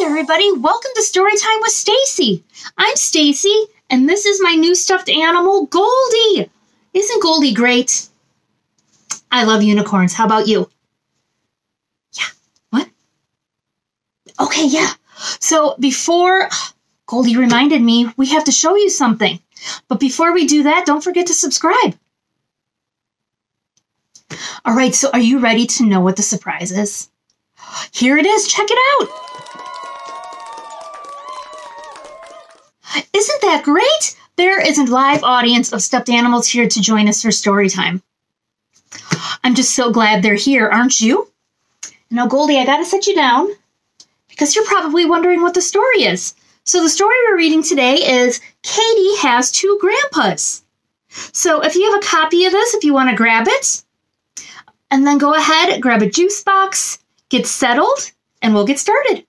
Hi everybody, welcome to Story Time with Stacey. I'm Stacey, and this is my new stuffed animal, Goldie. Isn't Goldie great? I love unicorns. How about you? Yeah, what? Okay, yeah. So before, Goldie reminded me we have to show you something. But before we do that, don't forget to subscribe. All right, so are you ready to know what the surprise is? Here it is, check it out. Isn't that great? There is a live audience of stuffed animals here to join us for story time. I'm just so glad they're here, aren't you? Now, Goldie, I gotta sit you down because you're probably wondering what the story is. So the story we're reading today is Katy Has Two Grandpas. So if you have a copy of this, if you want to grab it, and then go ahead, grab a juice box, get settled, and we'll get started.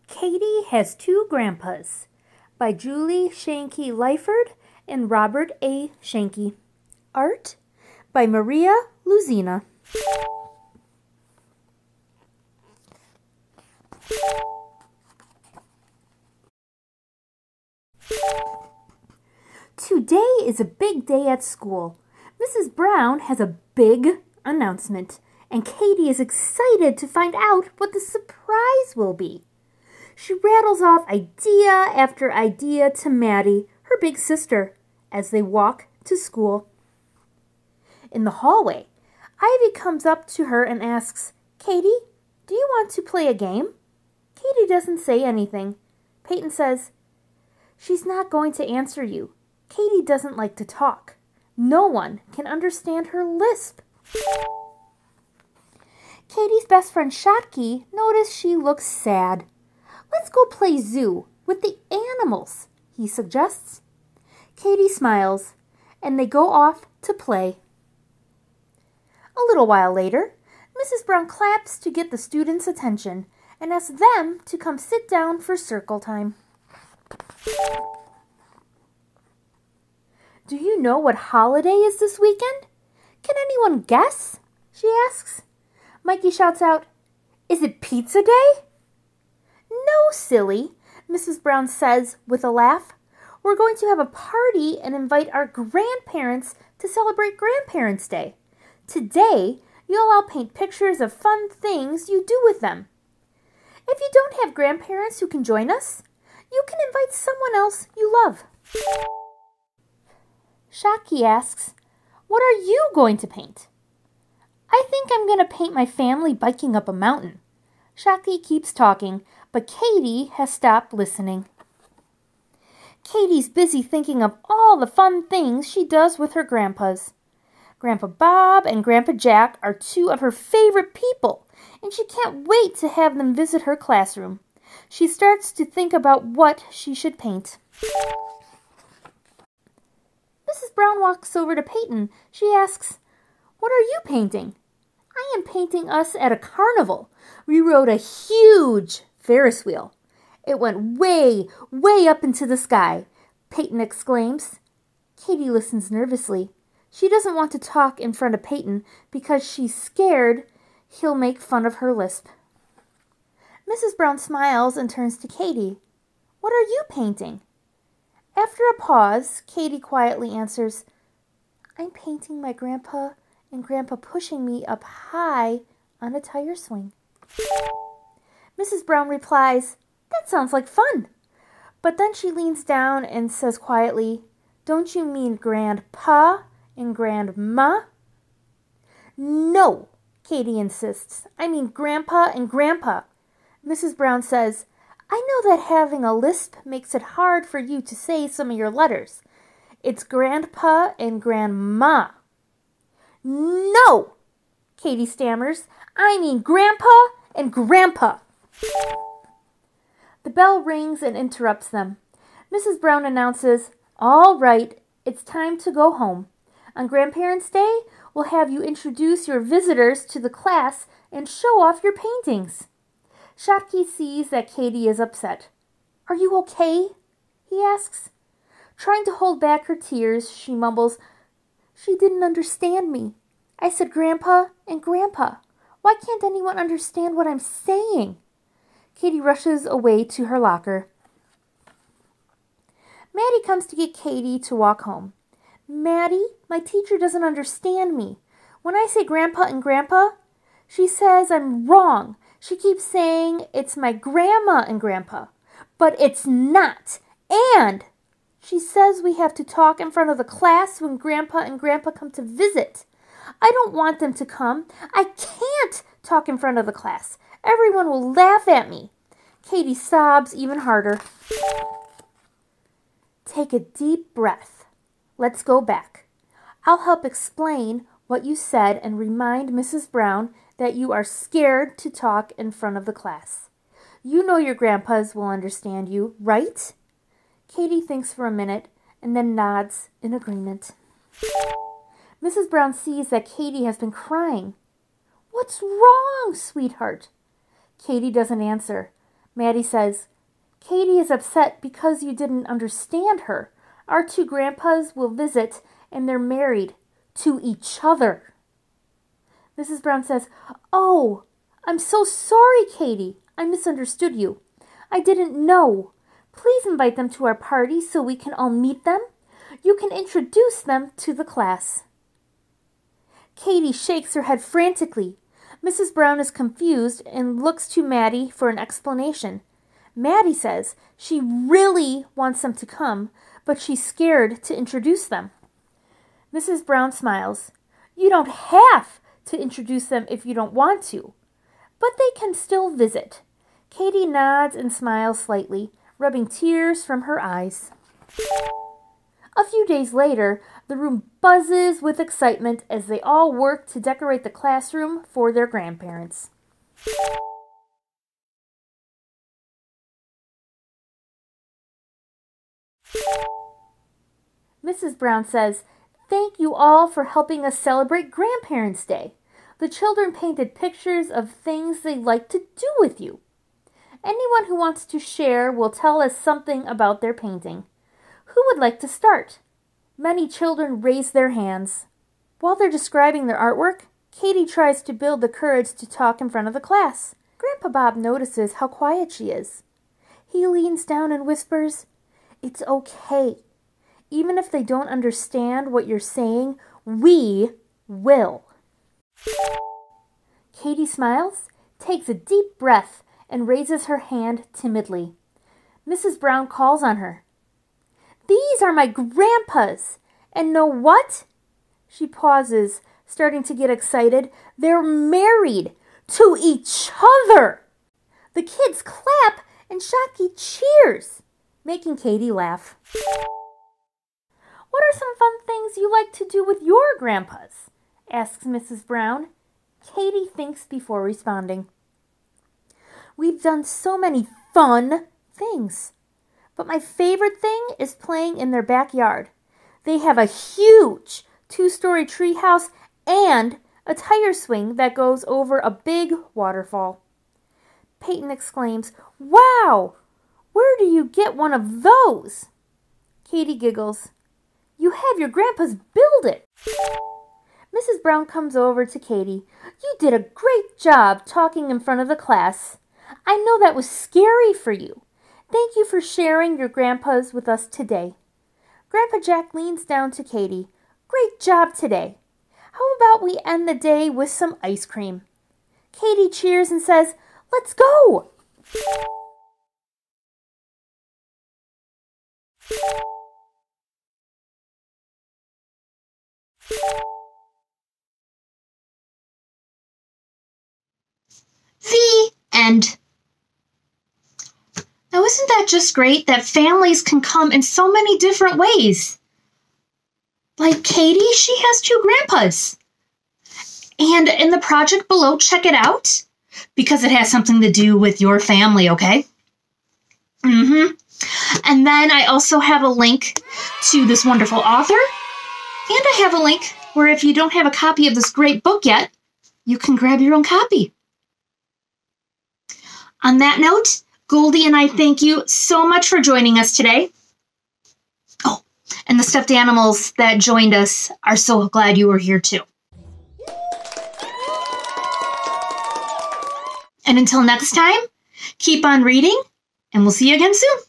Katy Has Two Grandpas by Schanke Lyford and Robert A. Schanke. Art by Mariia, Luzina. Today is a big day at school. Mrs. Brown has a big announcement, and Katy is excited to find out what the surprise will be. She rattles off idea after idea to Maddie, her big sister, as they walk to school. In the hallway, Ivy comes up to her and asks, "Katy, do you want to play a game?" Katy doesn't say anything. Peyton says, "She's not going to answer you. Katy doesn't like to talk. No one can understand her lisp." Katy's best friend Schanke noticed she looks sad. "Let's go play zoo with the animals," he suggests. Katy smiles, and they go off to play. A little while later, Mrs. Brown claps to get the students' attention and asks them to come sit down for circle time. "Do you know what holiday is this weekend? Can anyone guess?" she asks. Mikey shouts out, "Is it pizza day?" "No, silly," Mrs. Brown says with a laugh. "We're going to have a party and invite our grandparents to celebrate Grandparents' Day. Today, you'll all paint pictures of fun things you do with them. If you don't have grandparents who can join us, you can invite someone else you love." Schanke asks, "What are you going to paint?" "I think I'm going to paint my family biking up a mountain." Schanke keeps talking, but Katy has stopped listening. Katy's busy thinking of all the fun things she does with her grandpas. Grandpa Bob and Grandpa Jack are two of her favorite people, and she can't wait to have them visit her classroom. She starts to think about what she should paint. Mrs. Brown walks over to Peyton. She asks, "What are you painting?" "I am painting us at a carnival. We rode a huge Ferris wheel. It went way, way up into the sky," Peyton exclaims. Katy listens nervously. She doesn't want to talk in front of Peyton because she's scared he'll make fun of her lisp. Mrs. Brown smiles and turns to Katy. "What are you painting?" After a pause, Katy quietly answers, "I'm painting my grandpa and grandpa pushing me up high on a tire swing." Mrs. Brown replies, "That sounds like fun." But then she leans down and says quietly, "Don't you mean Grandpa and Grandma?" "No," Katy insists. "I mean Grandpa and Grandpa." Mrs. Brown says, "I know that having a lisp makes it hard for you to say some of your letters. It's Grandpa and Grandma." "No," Katy stammers. "I mean Grandpa and Grandpa." The bell rings and interrupts them. Mrs. Brown announces, "All right, it's time to go home. On Grandparents' Day, we'll have you introduce your visitors to the class and show off your paintings." Schanke sees that Katy is upset. "Are you okay?" he asks. Trying to hold back her tears, she mumbles, She didn't understand me. I said Grandpa and Grandpa. Why can't anyone understand what I'm saying? Katy rushes away to her locker. Maddie comes to get Katy to walk home. Maddie, my teacher doesn't understand me. When I say Grandpa and Grandpa, she says I'm wrong. She keeps saying it's my grandma and grandpa, but it's not. And she says we have to talk in front of the class when Grandpa and Grandpa come to visit. I don't want them to come. I can't talk in front of the class. Everyone will laugh at me. Katy sobs even harder. Take a deep breath. Let's go back. I'll help explain what you said and remind Mrs. Brown that you are scared to talk in front of the class. You know your grandpas will understand you, right? Katy thinks for a minute and then nods in agreement. Mrs. Brown sees that Katy has been crying. What's wrong, sweetheart? Katy doesn't answer. Maddie says, Katy is upset because you didn't understand her. Our two grandpas will visit and they're married to each other. Mrs. Brown says, Oh, I'm so sorry, Katy. I misunderstood you. I didn't know. Please invite them to our party so we can all meet them. You can introduce them to the class. Katy shakes her head frantically. Mrs. Brown is confused and looks to Maddie for an explanation. Maddie says she really wants them to come, but she's scared to introduce them. Mrs. Brown smiles. You don't have to introduce them if you don't want to, but they can still visit. Katy nods and smiles slightly, rubbing tears from her eyes. A few days later, the room buzzes with excitement as they all work to decorate the classroom for their grandparents. Mrs. Brown says, Thank you all for helping us celebrate Grandparents' Day. The children painted pictures of things they like to do with you. Anyone who wants to share will tell us something about their painting. Who would like to start? Many children raise their hands. While they're describing their artwork, Katy tries to build the courage to talk in front of the class. Grandpa Bob notices how quiet she is. He leans down and whispers, It's okay. Even if they don't understand what you're saying, we will. Katy smiles, takes a deep breath, and raises her hand timidly. Mrs. Brown calls on her. These are my grandpas, and know what? She pauses, starting to get excited. They're married to each other. The kids clap and Schanke cheers, making Katy laugh. What are some fun things you like to do with your grandpas? Asks Mrs. Brown. Katy thinks before responding. We've done so many fun things, but my favorite thing is playing in their backyard. They have a huge 2-story treehouse and a tire swing that goes over a big waterfall. Peyton exclaims, Wow! Where do you get one of those? Katy giggles. You have your grandpas build it. Mrs. Brown comes over to Katy. You did a great job talking in front of the class. I know that was scary for you. Thank you for sharing your grandpas with us today. Grandpa Jack leans down to Katy. Great job today. How about we end the day with some ice cream? Katy cheers and says, Let's go! The end. Now, isn't that just great that families can come in so many different ways? Like Katy, she has 2 grandpas. And in the project below, check it out, because it has something to do with your family, okay? And then I also have a link to this wonderful author, and I have a link where if you don't have a copy of this great book yet, you can grab your own copy. On that note, Goldie and I thank you so much for joining us today. Oh, And the stuffed animals that joined us are so glad you were here too. And until next time, keep on reading, and we'll see you again soon.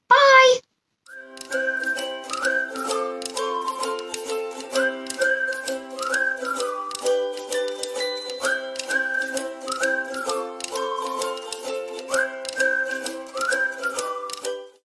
Bye!